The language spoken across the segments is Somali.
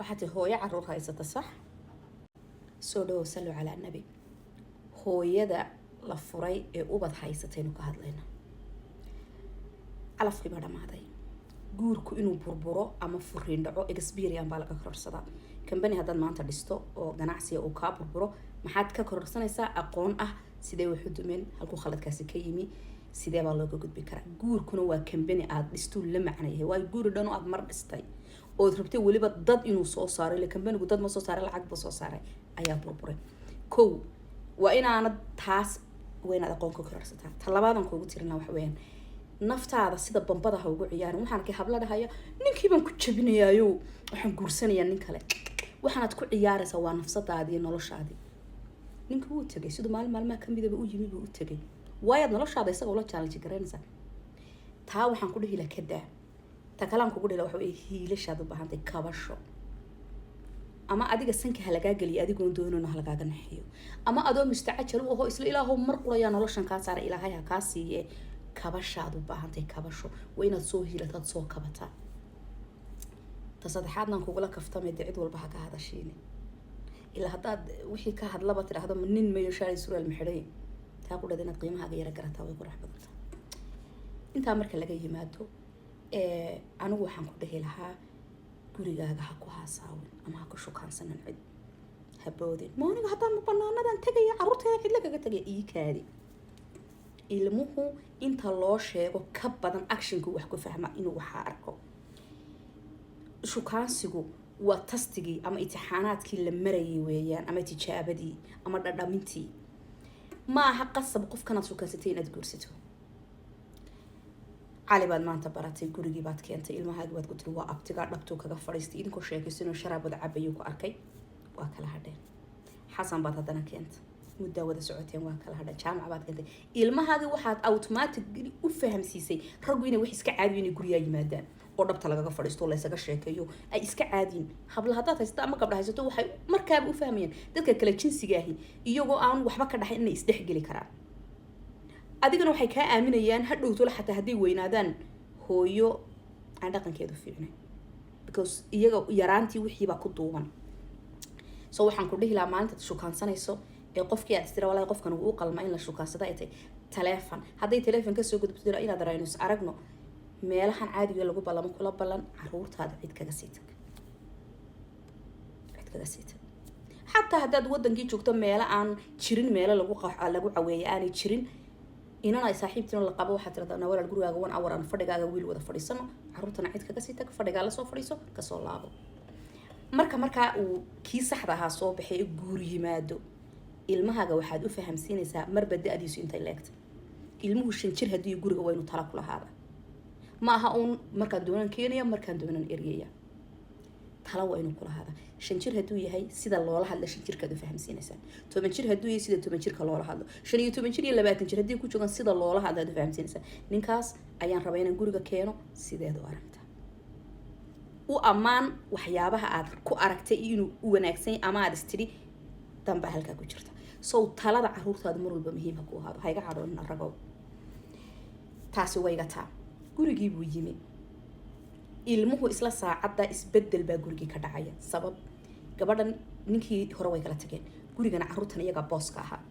waxaad hooyo caruur haysata sax soo dhawo sallu calaa nabi hooyada la furay ee ubad haysataynu ka hadlayna calafkii baa dhamaaday guurku inuu burburo ama furiin dhaco experience baa laga kororsadaa company haddaad maanta dhisto oo ganacsiga uu kaa burburo maxaad ka kororsanaysaa aqoon ah sidee wax u dumeen halkuu khaladkaasi ka yimi sidee baa looga gudbi karaa guurkuna waa company aad dhistuu la macnayahay waa guuri dhan oo aad mar dhistay ood rabtay weliba dad inuu soo saaro ile companygu dad ma soo saaray lacag ba soo saaray ayaa burburay kow waa inaanad taas weynaad aqoon ka kororsataa talabaadan kuugu tirina wax weeyaan naftaada sida bambada ha ugu ciyaarin waxaan ka habla dhahaya ninkii baan ku jabinayaayo waxaan guursanayaa nin kale waxaanad ku ciyaaraysaa waa nafsadaadii noloshaadii ninka wuu tagay sidoo maalmaha kamidaba u yimi buu u tagay waayaad noloshaada isaga ula challenge garaynaysaa taa waxaan ku dhihi lahaa kadaa ta kalaan kugu dhihi waxa weeye hiilashaad u baahantay kabasho ama adiga sanka halagaa galiya adigoon doonayno halagaaga naxiyo ama adoo mustacajal u aho isla ilaahow mar qulayaa noloshan kaa saara ilaahay ha kaa siiye kabashaad u baahantay kabasho waa inaad soo hiilataad soo kabataa ta saddexaadnan kugula kaftamay dee cid walba ha ka hadashiini ilaa haddaad wixii ka hadlaba tidhaahdo nin mayo shaari suraal maxidhay taa ku dhada inaad qiimahaaga yara garataa way qurax badantaa intaa marka laga yimaado anigu waxaan ku dhihi lahaa gurigaaga ha ku haasaawin ama ha ku shukaansanan cid haboodin maaniga haddaan banaanadan tegaya carruurteeda cid lagaga tagaya ii kaadi ilmuhu inta loo sheego ka badan actionku wax ku fahma inuu waxaa arko shukaansigu waa tastigii ama imtixaanaadkii la marayay weeyaan ama tijaabadii ama dhadhamintii ma aha qasab qofkanaad shukaansatay inaad guursato cali baad maanta baratay gurigii baad keentay ilmahaagi baad ku tiri waa abtigaa dhabtuu kaga fadhiistay idinkoo sheekaysanoo sharaab wada cabayuu ku arkay waa kala hadheen xasan baad haddana keentay muddaa wada socoteen waa kala hadheen jaamac baad keentay ilmahaagi waxaad automatic u fahamsiisay raggu inay wax iska caadiyo inay gurigaa yimaadaan oo dhabta lagaga fadhiisto la isaga sheekeeyo ay iska caadiin habla haddaad haysato ama gabdha haysato waxay markaaba u fahmayaan dadka kala jinsiga ahi iyagoo aan waxba ka dhaxayn inay isdhexgeli karaan adigana waxay kaa aaminayaan hadhowtole xataa hadday weynaadaan hooyo aan dhaqankeedu fiicnayn because iyaga yaraantii wixiibaa ku duuban so waxaan ku dhihi lahaa maalintaad shukaansanayso ee qofkii aad istira walahi qofkan uu u qalma in la shukaansada ay tahay taleefon hadday taleefon kasoo gudubto inaad arayno is aragno meelahan caadiga lagu ballamo kula ballan caruurtaada cid kaga sii tag xataa haddaad wadankii joogto meelo aan jirin meelo lagu caweeyo aanay jirin inana ay saaxiibtiina la qabo waxaad tiraahdaa walaal gurigaaga 1 hour aan fadhigaaga wiil wada fadhiisano caruurtana cid kaga sii tag fadhigaa la soo fadhiiso kasoo laabo markaa uu kii saxda ahaa soo baxay guur yimaado ilmahaaga waxaad u fahamsiinaysaa marba da'diisu intay leegtay ilmuhu 5 jir haddii guriga waynu tala ku lahaada ma aha uun markaan doonan keenaya markaan doonan eriyaya tala waa inuu ku lahaada 5 jir hadduu yahay sida loola hadla 5 jirkaad u fahamsiinaysaa 10 jir hadduu yahay sida 10 jirka loola hadlo 15 jir iyo 20 jir haddii ku joogan sida loola hadla aad u fahamsiinaysaa ninkaas ayaan rabaa inaan guriga keeno sideed u aragtaa u ammaan waxyaabaha aad ku aragtay inuu u wanaagsan ama aad istiri damba halka ku jirta soo talada caruurtaada mar walba muhiim ah ku ahaado hayga cadhoon ragow taasi way gataa gurigii buu yimi ilmuhu isla saacada isbedel baa gurigii ka dhacaya sabab gabadhan ninkii hore way kala tageen gurigana caruurtan iyaga booska ahaa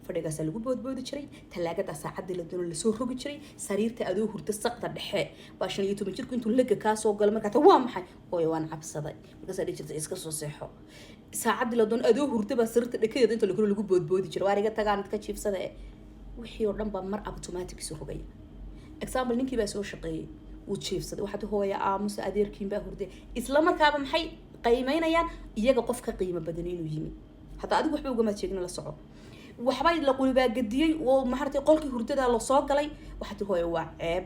fadhigaas lagu boodboodi jiray talaagada saacada la doono la soo rogi jiray sariirta adoo hurta saqda dhexe baa 15 jirku intuu laga ka soo gal markaa waa maxay oo waan cabsaday markaas ay jirtay iska soo seexo saacada la doono adoo hurta baa sariirta dhakeeda inta lagu boodboodi jiray waariga tagaan ka jiifsada wixii oo dhan baa mar automatic soo rogay example ninkii baa soo shaqeeyay uu jiifsaday waxa hooya aamus adeerkiin baa hurday isla markaaba maxay qiimeynayaan iyaga qof ka qiimo badan inuu yimi hatta adigu waxba uga ma jeegna la soco waxba la qulbaa gadiyay oo maxartay qolkii hurdada la soo galay waxa hooya waa ceeb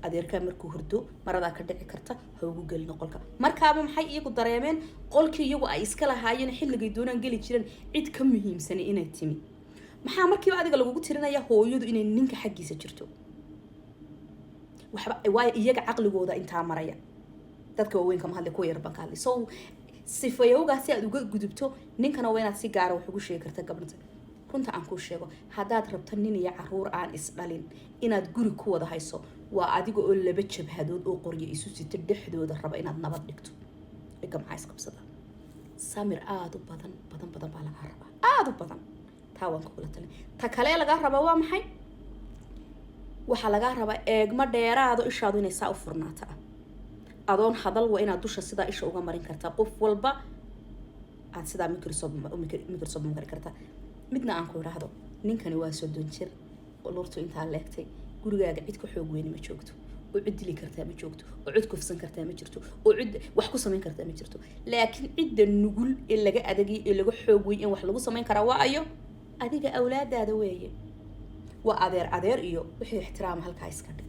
adeerka markuu hurdo marada ka dhici karta ha ugu galin qolka markaaba maxay iyagu dareemeen qolkii iyagu ay iska lahaayeen xilligay doonaan gali jireen cid ka muhiimsan inay timi maxaa markiiba adiga lagu tirinaya hooyadu inay ninka xaqiisa jirto waxba way iyaga aqligooda inta maraya dadka waaweyn kama hadlay ku yar banka hadlay soo sifayowgaasi aad uga gudubto ninkana waa inaad si gaar ah wax ugu sheegi kartaa gabadha runta aan ku sheego haddaad rabto nin iyo caruur aan is dhalin inaad guri ku wada hayso waa adiga oo laba jabhadood oo qoryo isu sita dhexdooda raba inaad nabad dhigto dhiga maxay qabsada samir aad u badan baa laga rabaa aad u badan taa waan kugula talin ta kale laga rabaa waa maxay waxa laga rabaa eegma dheeraado ishaadu inay saa u furnaato adoon hadal waa inaad dusha sidaa isha uga marin kartaa qof walba aad sidaa Microsoft marin kartaa midna aan ku yiraahdo ninkani waa 30 jir lortu inta leegtay gurigaaga cid ku xoog weyn ma joogto oo cid dili kartaa ma joogto oo cid kufsan kartaa ma jirto oo cid wax ku sameyn kartaa ma jirto laakiin cidda nugul ee laga adagay ee laga xoog weyn in wax lagu sameyn karaa waa ayo adiga awlaadaada weeye waa adeer iyo wixii ixtiraam halka iska dhig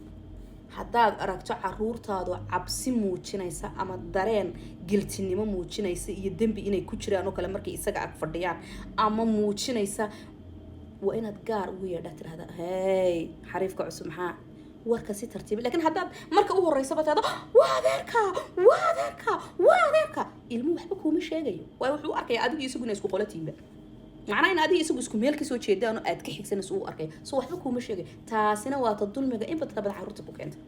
haddaad aragto caruurtaadu cabsi muujinaysa ama dareen giltinimo muujinaysa iyo dambi inay ku jiraan oo kale markay isaga ag fadhiyaan ama muujinaysa waa inaad gaar ugu yeedhaa tiraahda hey xariifka cusub maxaa warka si tartiib laakiin haddaad marka u horeysa bataado waa adeerka ilmu waxba kuma sheegayo waa wuxuu arkay adigu isaguna isku qolatiinba macnaheedu in adiga isagu isku meel ka soo jeedaan oo aad ka xigsanayso uu arkay soo waxba kuma sheegay taasina waa ta dulmiga in badan bad caruurta ku keenta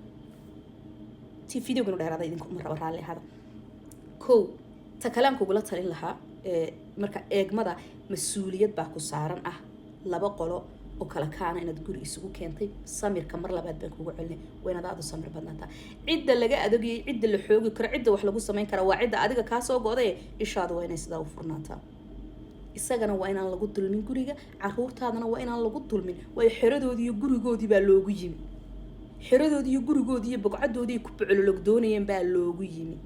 ti video ganu dheeraada idinku mar raalli hada ta kalaam kugu la talin lahaa marka eegmada mas'uuliyad baa ku saaran laba qolo oo kala kaana inaad guri isugu keentay samirka mar labaad baan kugu celinay waa inaad aad samir badnaataa cidda laga adagay cidda la xoogi karo cidda wax lagu sameyn kara waa cidda adiga ka soo go'day ishaadu waa inay sidaa u furnaataa isagana waa inaan lagu dulmin guriga caruurtaadana waa inaan lagu dulmin way xiradoodii iyo gurigoodii baa loogu yimi xiradoodii iyo gurigoodii iyo bogcadoodii ku buculog doonayeen baa loogu yimi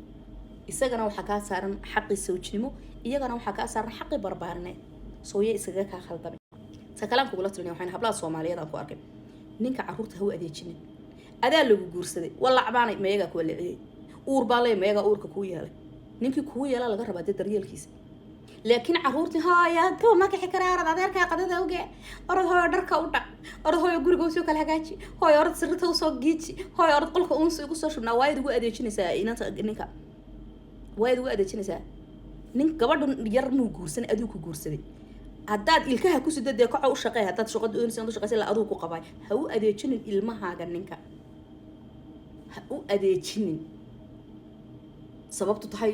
isagana waxa ka saaran xaqi sawjnimo iyagana waxa ka saaran xaqi barbaarneed sooyay isaga ka khaldamay sakalaan kugu la talinayo waxaan hablaha Soomaaliyeed aan ku arkay ninka caruurta haw adeejinin adaa lagu guursaday wala cabaanay meeyaga ku leeyay uur baa leey meeyaga uurka ku yeelay ninkii ku yeelay laga rabaa daryeelkiisa laakiin caruurtii haaya to ma ka xikaraarada adeerka qadada uge orod hooyo dharka u dhaq orod hooyo guriga soo kala hagaaji hooyo orod sirta soo giiji hooyo orod qolka uunsi ugu soo shubnaa waayid ugu adeejinaysaa inanta ninka waayid ugu adeejinaysaa nin gabadhan yar muu guursan aduu ku guursaday haddaad ilkaha ku sidoo kaco u shaqeey haddaad shaqo doonaysan u shaqeysan la aduu ku qabay ha u adeejinin ilmahaaga ninka ha u adeejinin sababtu tahay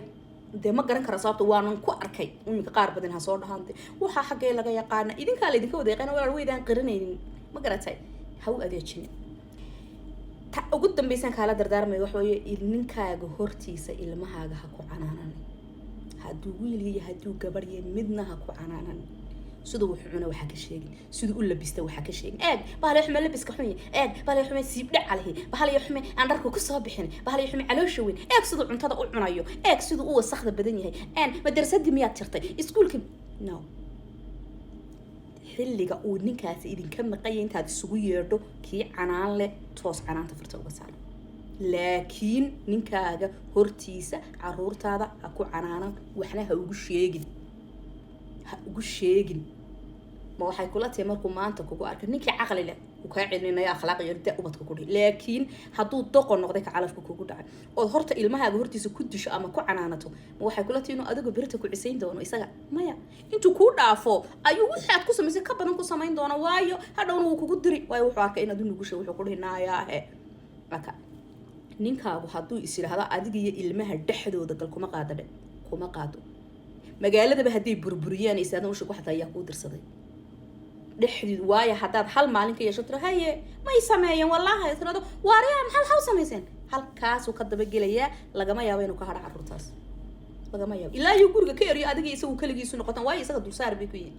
de ma garan kara sababta waanan ku arkay umika qaar badan ha soo dhahaantay waxa xagee laga yaqaan idinka la idinka wadeeqana walaal weydaan qiranaynin ma garatay ha u adeejinin ta ugu dambaysan kala dardaarmay wax weeye ninkaaga hortiisa ilmahaaga ha ku canaanan hadduu wiil iyo hadduu gabar iyo midna ha ku canaanan sidoo wuxuu cunaa waxa ka sheegin sidoo u labista waxa ka sheegin bahal xume labiska xun bahal xume siib dhac calahi bahal xume aan dharku ku soo bixin bahal xume caloosha weyn sidoo cuntada u cunayo sidoo uu wasakhda badan yahay madrasadii miyaad tirtay iskuulka no xilliga uu ninkaas idinka maqay intaad isugu yeedho kii canaan leh toos canaanta furta uga saar laakiin ninkaaga hortiisa caruurtaada ha ku canaanan waxna ha ugu sheegin ma waxay kula tahay markuu maanta kugu arkay ninkii aqli leh uu ka cilminaya akhlaaq iyo daa ubadka ku dhig laakiin hadduu doqon noqday ka calafka kugu dhacay oo horta ilmahaaga hortiisa ku disho ama ku canaanato ma waxay kula tahay inuu adigu birta ku cisayn doono isaga maya intuu ku dhaafo ayuu wixii aad ku samaysay ka badan ku samayn doona waayo hadhowna uu kugu diri waayo wuxuu arkay inaad nugushay wuxuu ku dhinaayaahe marka ninkaagu hadduu is yiraahdo adiga iyo ilmaha dhexdooda gal kuma qaado magaaladaba haday burburiyaan isaadan u shaqo xataa ayaa ku dirsaday dhexdii waaya hadaad hal maalin ka yeesho haye ma sameeyeen wallahi tirado waariya maxal haw sameeyeen halkaas uu ka daba gelaya lagama yaabo inuu ka hadha caruurtaas lagama yaabo ilaa uu guriga ka yariyo adiga isagu kaligiisu noqotan waayo isaga dulsaar bay ku yihiin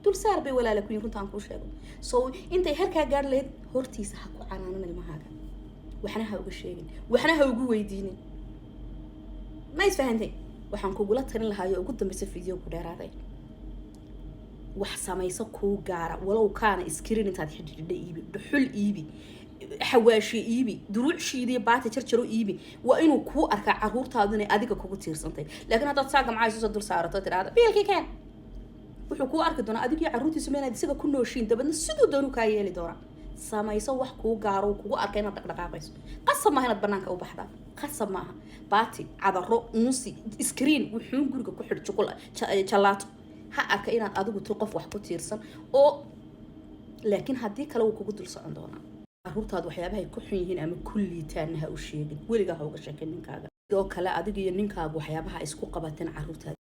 dulsaar bay walaala ku yihiin runtaan ku sheego soo intay halka gaar leed hortiisa ha ku canaanan ilmahaaga waxna ha uga sheegin waxna ha ugu weydiinin ma isfahantay waxaan kugula talin lahaa ugu dambeysay video ku dheeraaday wax samayso ku gaara walow kaana screen intaad xidhidhay iibi dhuxul iibi xawaashi iibi duruucshiidii baati jarjaro iibi waa inuu ku arka caruurtaadu inay adiga kugu tiirsantay laakiin haddaad saaga macayso dul saarato tiraada biilkii keen wuxuu ku arki doonaa adiga iyo caruurtiisu meenaad isaga ku nooshiin dabadna sidoo doonu ka yeeli doona samayso wax ku gaaro kugu arka inaad dhaqdhaqaaqayso qasab ma inaad banaanka u baxdaa qasab maaha baati cadaro unsi screen wuxuu guriga ku xidh juqul jalaato ha arka inaad adigu tii qof wax ku tiirsan oo laakiin haddii kale uu kugu dul socon doonaa caruurtaad waxyaabaha ay ku xun yihiin ama kulliitaan ha u sheegin weligaa ha uga sheekin ninkaaga sidoo kale adiga iyo ninkaagu waxyaabaha isku qabateen caruurtaada